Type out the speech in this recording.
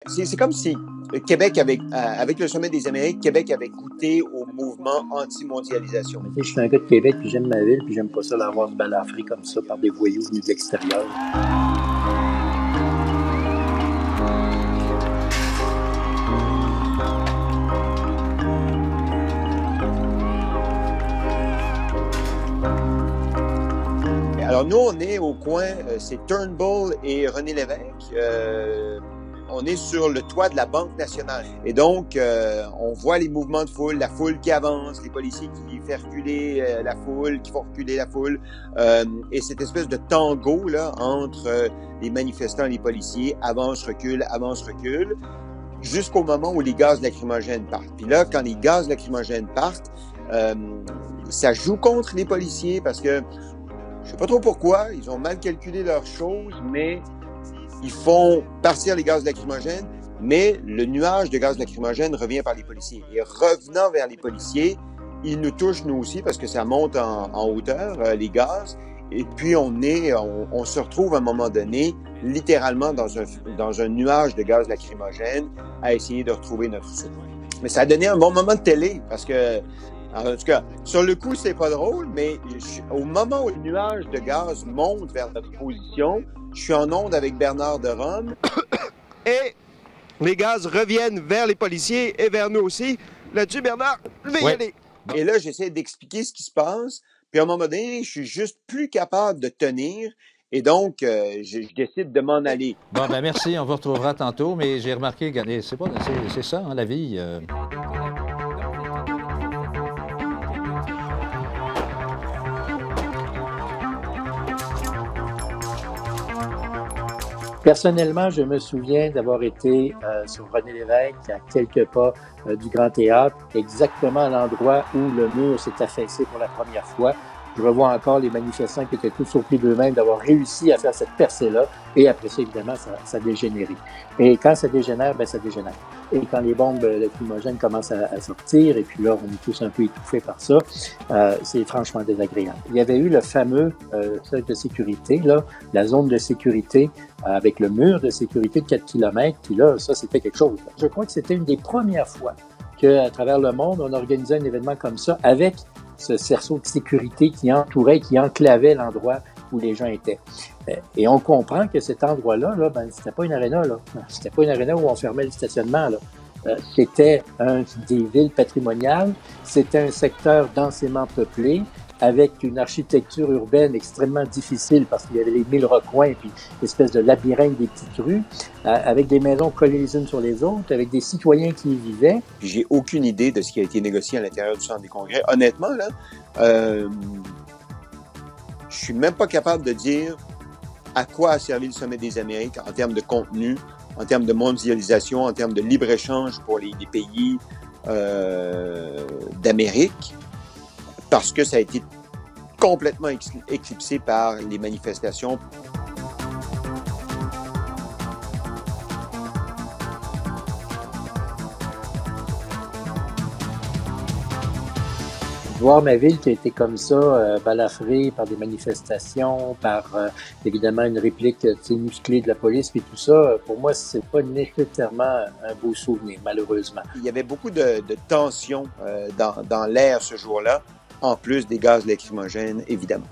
C'est comme si Québec avait, avec le sommet des Amériques, Québec avait goûté au mouvement anti-mondialisation. Je suis un gars de Québec, puis j'aime ma ville, puis j'aime pas ça l'avoir balafré comme ça par des voyous venus de l'extérieur. Alors nous, on est au coin, c'est Turnbull et René Lévesque. On est sur le toit de la Banque nationale. Et donc, on voit les mouvements de foule, la foule qui avance, les policiers qui font reculer la foule, et cette espèce de tango là entre les manifestants et les policiers, avance, recule, jusqu'au moment où les gaz lacrymogènes partent. Puis là, quand les gaz lacrymogènes partent, ça joue contre les policiers parce que je sais pas trop pourquoi, ils ont mal calculé leurs choses, mais ils font partir les gaz lacrymogènes, mais le nuage de gaz lacrymogène revient par les policiers. Et revenant vers les policiers, ils nous touchent nous aussi parce que ça monte en hauteur, les gaz. Et puis on se retrouve à un moment donné, littéralement dans un nuage de gaz lacrymogène, à essayer de retrouver notre souffle. Mais ça a donné un bon moment de télé parce que, en tout cas, sur le coup, c'est pas drôle, mais au moment où le nuage de gaz monte vers notre position, je suis en onde avec Bernard de Rome. Et les gaz reviennent vers les policiers et vers nous aussi. Là-dessus, Bernard, je vais y aller. Et là, j'essaie d'expliquer ce qui se passe. Puis à un moment donné, je suis juste plus capable de tenir. Et donc, je décide de m'en aller. Bon, ben merci, on vous retrouvera tantôt. Mais j'ai remarqué, regardez, c'est ça, hein, la vie. Personnellement, je me souviens d'avoir été sur René Lévesque, à quelques pas du Grand Théâtre, exactement à l'endroit où le mur s'est affaissé pour la première fois. Je revois encore les manifestants qui étaient tous surpris d'eux-mêmes d'avoir réussi à faire cette percée-là. Et après ça, évidemment, ça a dégénéré. Et quand ça dégénère, ben ça dégénère. Et quand les bombes lacrymogènes commencent à sortir, et puis là, on est tous un peu étouffés par ça, c'est franchement désagréable. Il y avait eu le fameux cercle de sécurité, là, la zone de sécurité, avec le mur de sécurité de 4 km, puis là, ça, c'était quelque chose. Je crois que c'était une des premières fois qu'à travers le monde, on organisait un événement comme ça avec ce cerceau de sécurité qui entourait, qui enclavait l'endroit où les gens étaient. Et on comprend que cet endroit-là, là, ben, c'était pas une aréna, là. C'était pas une aréna où on fermait le stationnement, là. C'était des villes patrimoniales, c'était un secteur densément peuplé, avec une architecture urbaine extrêmement difficile parce qu'il y avait les 1000 recoins puis l'espèce de labyrinthe des petites rues, avec des maisons collées les unes sur les autres, avec des citoyens qui y vivaient. J'ai aucune idée de ce qui a été négocié à l'intérieur du centre des congrès. Honnêtement, là, je suis même pas capable de dire à quoi a servi le sommet des Amériques en termes de contenu, en termes de mondialisation, en termes de libre-échange pour les pays d'Amérique, parce que ça a été complètement éclipsé par les manifestations. Voir ma ville qui a été comme ça, balafrée par des manifestations, par évidemment une réplique musclée de la police, puis tout ça, pour moi, c'est pas nécessairement un beau souvenir, malheureusement. Il y avait beaucoup de tensions dans l'air ce jour-là, en plus des gaz lacrymogènes, évidemment.